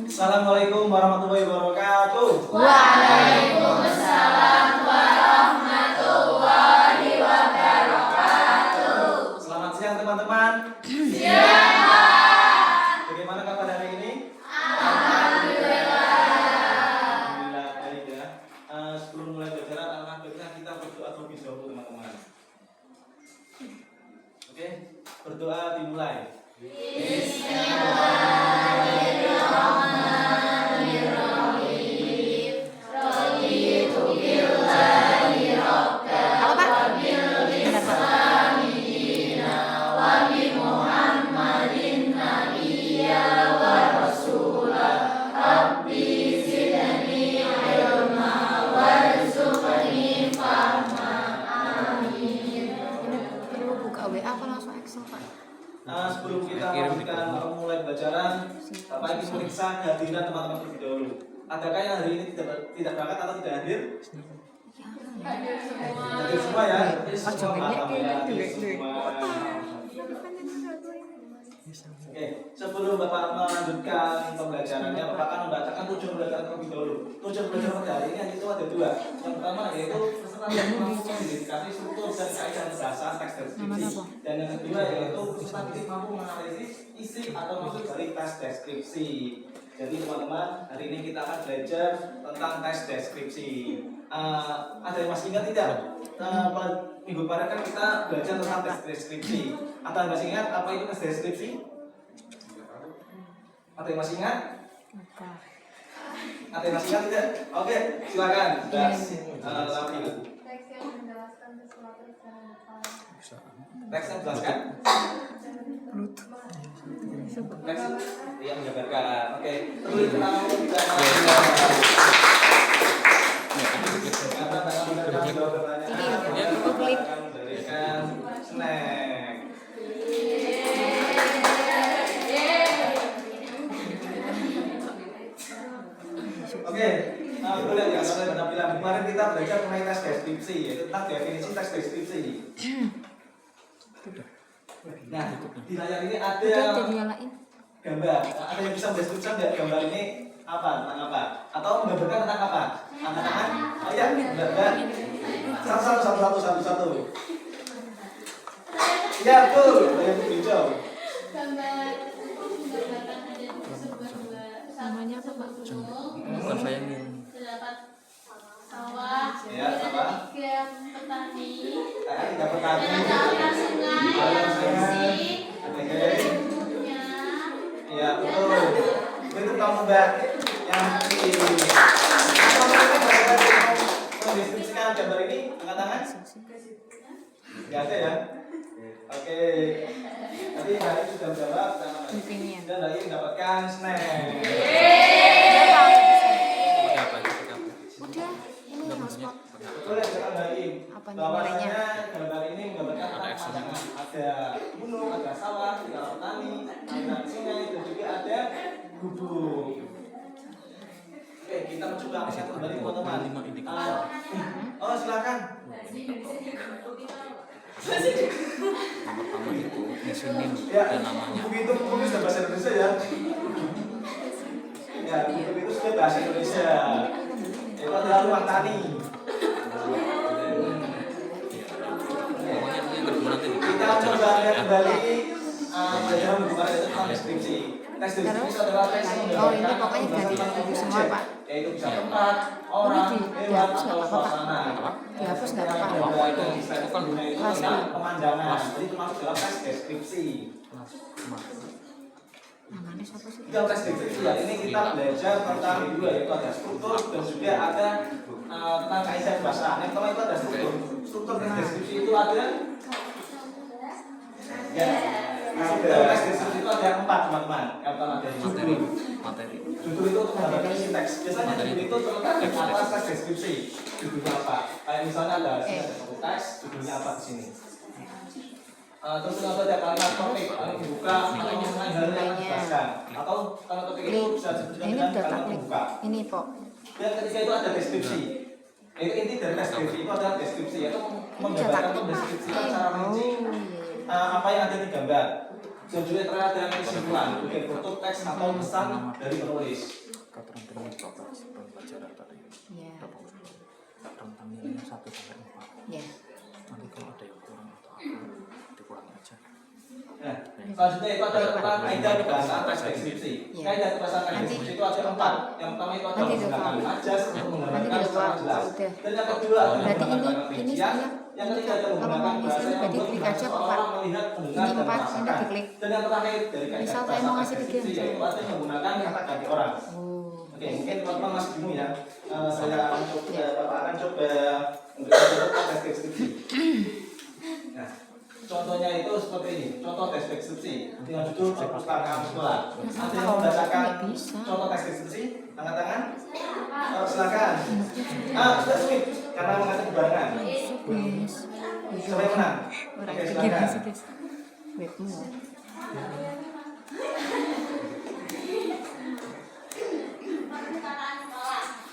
Assalamualaikum warahmatullahi wabarakatuh. Waalaikumsalam warahmatullahi wabarakatuh. Selamat siang teman-teman. Siang. Bagaimana kabar hari ini? Alhamdulillah. Alhamdulillah baik ya. Sebelum mulai belajar, alangkah baiknya kita berdoa terlebih dahulu teman-teman. Oke, berdoa dimulai. Sebelum kita melanjutkan memulai pembelajaran, Bapak ingin meriksa kehadiran teman-teman terlebih dahulu. Adakah yang hari ini tidak berangkat atau tidak hadir? Hadir semua. Hadir semua ya. Alhamdulillah hadir semua. Oke, sebelum Bapak melanjutkan pembelajarannya, Bapak akan membacakan tujuan pembelajaran terlebih dahulu. Tujuan pembelajaran pada hari ini itu ada dua. Yang pertama yaitu peserta yang mampu mengidentifikasi struktur dan kaidah bahasa teks deskripsi. Dan yang kedua yaitu peserta didik mampu menganalisis isi atau maksud dari teks deskripsi. Jadi teman-teman, hari ini kita akan belajar tentang teks deskripsi. Ada yang masih ingat tidak? Minggu kemarin kan kita belajar tentang teks deskripsi. Ada yang masih ingat apa itu teks deskripsi? Ada yang masih ingat? Ada yang masih ingat tidak? Oke, silakan. Lapi. Teks yang menjelaskan sesuatu secara detail. Teks yang menjelaskan? Teks yang menjabarkan. Oke, terus kita mau kita memberikan snack. Oke, boleh ya kalau pada bilang kemarin kita belajar mengenai teks deskripsi, yaitu tentang definisi teks deskripsi. Nah, di layar ini ada gambar. Ada yang bisa mendeskripsikan nggak gambar ini apa, tentang apa? Atau menggambarkan tentang apa? Angkat-angkat? Oh iya, gambar. Satu. Ya betul, yang hijau. Gambar menggambarkan adanya sebuah namanya apa Pak? Bukan saya yang Terdapat sawah, Ya, sawah. tiga petani, Tiga petani. ada aliran sungai yang bersih, Oke. punya. Ya betul. Itu kamu Mbak yang ini. Mendeskripsikan gambar ini, angkat tangan. Nggak ada ya? Oke. Tadi Hari sudah menjawab, dan Hari mendapatkan snack. Betul ya, jangan Hari. Bahwasanya gambar ini menggambarkan tentang pemandangan. Ada gunung, ada sawah, ada petani, ada sungai, dan juga ada gubuk. Oke, kita mencoba melihat kembali teman-teman. Oh silakan. Yang pertama itu ngisiin Ya, dan namanya. buku itu sudah bahasa Indonesia ya. Ya, buku itu sudah bahasa Indonesia. Itu adalah rumah tani. Pokoknya ini berguna nanti Kita coba lihat kembali pelajaran buku itu tentang deskripsi. Teks deskripsi itu adalah teks yang menggambarkan pokoknya ganti semua, Pak. yaitu bisa tempat, orang, hewan, dihapus atau nggak apa-apa, Pak? suasana. Dihapus nggak apa-apa. Apa itu? Itu kan tentang pemandangan. Jadi itu masuk dalam teks deskripsi. Namanya siapa sih? Dalam teks deskripsi ya, ini kita belajar tentang dua, yaitu ada struktur dan juga ada tentang kaidah bahasa. Yang pertama itu ada struktur. Struktur teks deskripsi itu ada ya. Dalam teks deskripsi itu ada 4 teman-teman. Yang pertama ada judul. materi. Judul itu untuk menggambarkan isi teks. Biasanya judul itu terletak di atas teks deskripsi. Judulnya apa? Kayak misalnya ada satu teks, judulnya apa di sini. Terus kalau ada kalimat topik yang dibuka atau mengenai hal yang dijelaskan, atau kalau topik itu bisa disebutkan dengan kalimat pembuka. Ini Pok. Dan ketiga itu ada deskripsi. Itu inti dari deskripsi itu adalah deskripsi, yaitu menggambarkan atau mendeskripsikan secara rinci apa yang ada di gambar. Dan juga terkait dengan kesimpulan, bagian foto, teks atau pesan dari penulis. Keterangan pembelajaran tadi. Ya. Berapa usul? Rentang nilainya 1 sampai 4. Ya. Nanti kalau ada yang kurang atau apa, dikurangi aja. Nah, selanjutnya itu ada tentang kaidah kebahasaan teks deskripsi. Kaidah kebahasaan teks deskripsi itu ada 4. Yang pertama itu ada menggunakan majas untuk menggambarkan secara jelas. Dan yang kedua ada menggunakan rincian. Yang ketiga ada menggunakan bahasa yang membuat bahasa orang melihat, mendengar, dan merasakan. Dan yang terakhir dari kaidah kebahasaan teks deskripsi yaitu ada menggunakan kata ganti orang. Oke, mungkin teman-teman masih bingung ya. Saya akan coba, Bapak akan coba untuk teks deskripsi. Nah, contohnya itu seperti ini. Contoh teks deskripsi dengan judul perpustakaan sekolah. Ada yang membacakan contoh teks deskripsi? Angkat tangan. Silakan. Sudah sulit karena mengatakan kebarangan. Siapa yang menang? Oke, silakan. Webmu.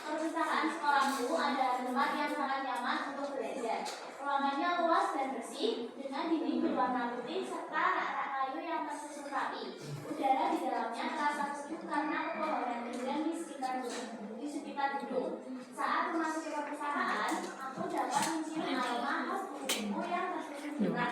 Perpustakaan sekolahku adalah tempat yang sangat nyaman untuk belajar. Ruangannya luas dan bersih, dengan dinding berwarna putih serta rak-rak kayu yang tersusun rapi. Udara di dalamnya terasa sejuk karena pepohonan rindang di sekitar gedung. Saat memasuki perpustakaan, aku dapat mencium aroma khas buku yang tersusun jelas.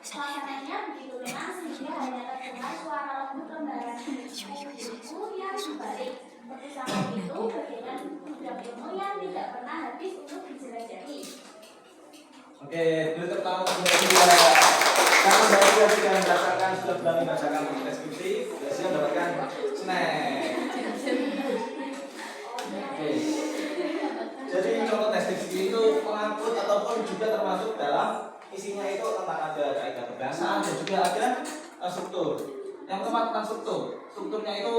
Suasananya begitu tenang sehingga hanya terdengar suara lembut lembaran buku yang dibalik. Perpustakaan itu bagaikan gudang ilmu yang tidak pernah habis untuk dijelajahi. Oke, dulu pertama kedua. Kalau dari yang sudah merasakan sudah berani merasakan deskripsi, biasanya mendapatkan snack. Oke. Jadi contoh deskripsi itu mengangkut ataupun juga termasuk dalam isinya itu tentang ada kaidah kebahasaan dan juga ada struktur. Yang pertama tentang struktur. Strukturnya itu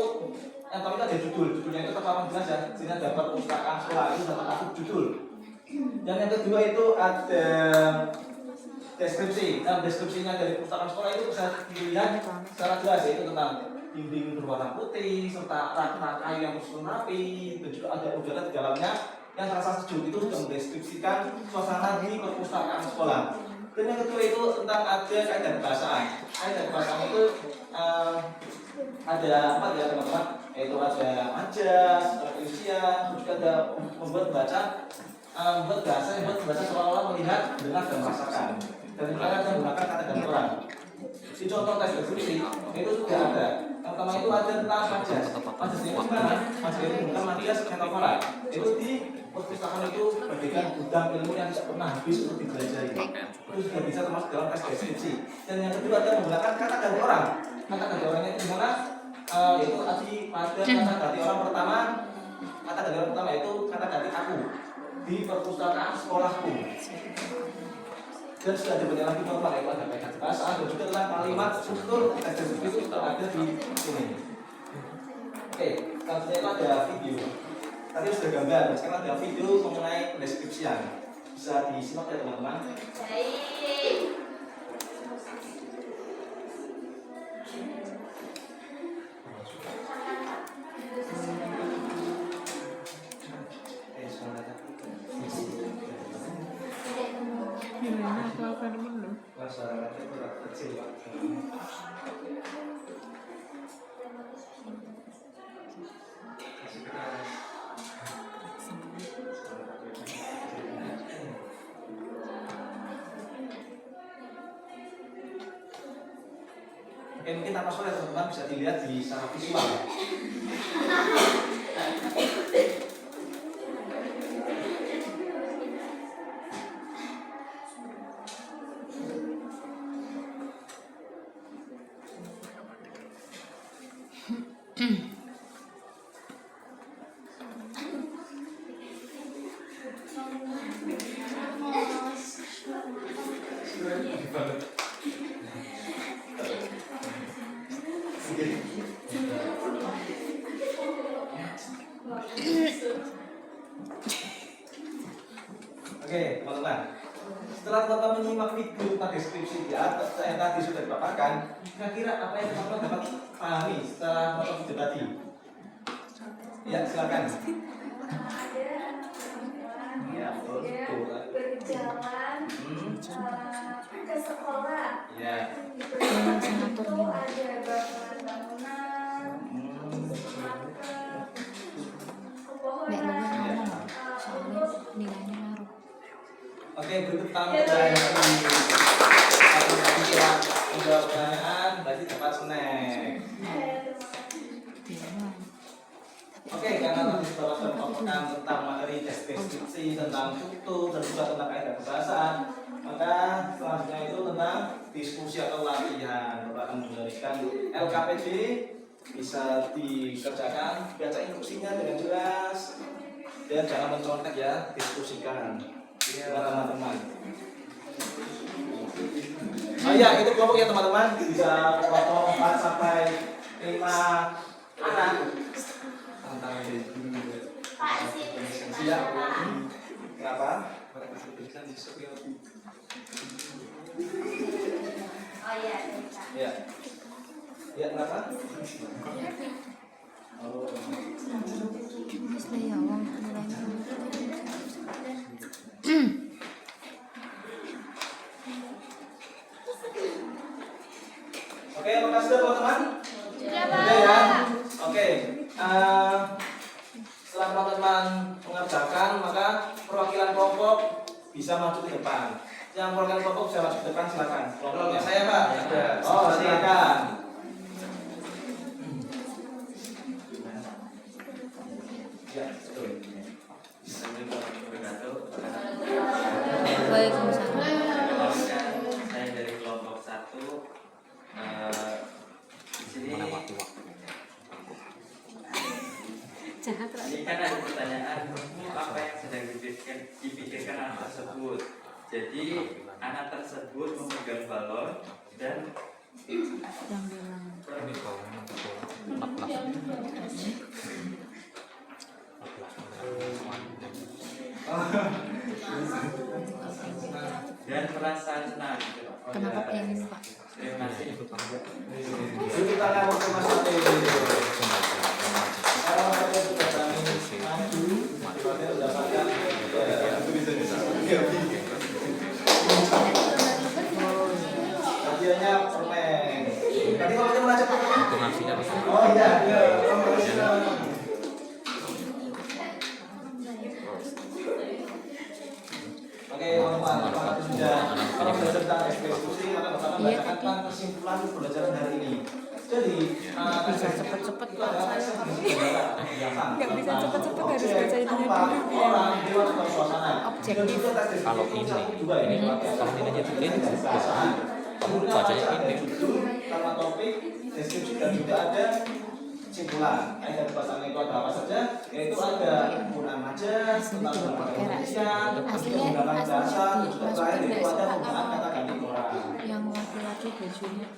yang pertama ada judulnya itu terpampang jelas ya, sehingga dapat perpustakaan sekolah itu dapat masuk judul. Dan yang kedua itu ada deskripsi. Nah, deskripsinya dari perpustakaan sekolah itu bisa dilihat secara jelas yaitu tentang dinding berwarna putih serta rak-rak kayu yang tersusun rapi dan juga ada udara di dalamnya yang terasa sejuk. Itu sudah mendeskripsikan suasana di perpustakaan sekolah. Dan yang kedua itu tentang ada kaidah kebahasaan. Kaidah kebahasaan itu ada apa ya teman-teman? Yaitu ada majas, ada rincian, juga ada membuat bahasa yang membuat bahasa seolah-olah melihat, dengar dan merasakan. Dan juga ada menggunakan kata ganti orang. Di contoh teks deskripsi itu sudah ada. Yang pertama itu ada tentang majas. Majas itu gimana? Majas itu bukan majas metafora. Itu di perpustakaan itu bagaikan gudang ilmu yang tidak pernah habis untuk dipelajari. Itu sudah bisa termasuk dalam teks deskripsi. Dan yang kedua ada menggunakan kata ganti orang. Kata ganti orangnya itu gimana? Yaitu tadi pada kata ganti orang pertama. Kata ganti orang pertama itu kata ganti aku di perpustakaan sekolahku. Dan sudah ada banyak lagi normal yaitu ada kaidah kebahasaan dan juga tentang kalimat struktur teks deskripsi itu sudah ada di sini. Oke, selanjutnya itu ada video. Tadi sudah gambar, sekarang ada video mengenai pendeskripsian. Bisa disimak ya teman-teman. Baik. Masyarakatnya kurang kecil Pak. Oke, mungkin tanpa suara teman-teman bisa dilihat di secara visual. Oke, teman-teman. Setelah teman-teman menyimak video tentang deskripsi di atas yang tadi sudah dipaparkan, kira-kira apa yang teman-teman dapat pahami setelah menonton video tadi? Ya, silakan. Ya, betul. Berjalan ke sekolah. Ya. Sangat itu ada bangunan, Nek luwih pepohonan, ngomong soalnya nilainya ngaruh. Oke, berikut pertanyaan. Kalau kira menjawab pertanyaan, berarti dapat snack. Dia Oke, karena tadi Bapak sudah memaparkan tentang materi deskripsi, tentang struktur, dan juga tentang kaidah bahasaan, maka selanjutnya itu tentang diskusi atau latihan. Bapak akan memberikan LKPD, bisa dikerjakan, baca instruksinya dengan jelas, dan jangan mencontek ya, diskusikan dengan teman-teman. Oh iya, itu kelompok ya teman-teman, bisa kelompok 4 sampai 5 anak. Pak Siti, Siap. Pak. Kenapa? Oh iya, bisa. Ya. Ya, kenapa? Oh. Mas lah ya wong nilainya. Oke, apakah sudah teman-teman? Sudah, Sudah ya. Oke. Setelah teman-teman mengerjakan, maka perwakilan kelompok bisa maju ke depan. Yang perwakilan kelompok bisa maju ke depan, silakan. Kelompoknya saya, Pak. Oh, silakan. Ya, betul. Waalaikumsalam. Saya dari kelompok 1. Di sini Jahat lah. ini kan ada pertanyaan apa yang sedang dipikirkan anak tersebut. Jadi anak tersebut memegang balon dan Yang bilang merasa senang. kenapa pengen Pak? Terima kasih. Beri tangan untuk Mas Ate. Kalau kalian sudah berani maju, kalian mendapatkan hadiahnya permen. Tadi kalau kita belajar permen. Oh iya, iya. Oke, teman-teman, kalau sudah kalau belajar tentang eksekusi, maka Bapak akan membacakan tentang kesimpulan pembelajaran hari ini. Jadi, Bisa cepet-cepet itu adalah Nggak bisa cepet-cepet, harus baca itu dulu. orang lewat suasana. Objektif. Kalau ini kalau nilainya tinggi kamu bacanya ini. Karena topik deskripsi dan juga ada kesimpulan. Kaidah bahasa itu ada apa saja? Yaitu ada penggunaan majas, tentang penggunaan pendidikan, penggunaan bahasa, dan juga terakhir itu ada penggunaan kata ganti orang. Yang laki-laki bajunya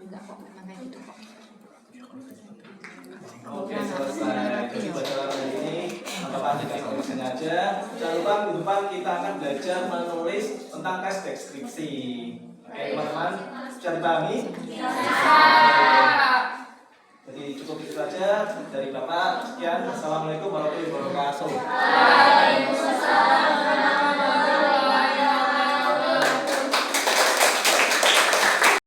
enggak kok memang kayak gitu kok. Oke, selesai. Jadi pelajaran hari ini Bapak tidak tulisannya aja. Jangan lupa minggu depan kita akan belajar menulis tentang tes deskripsi. Oke, teman-teman, sudah dipahami? Jadi cukup itu saja dari Bapak. Sekian. Assalamualaikum warahmatullahi wabarakatuh. Waalaikumsalam.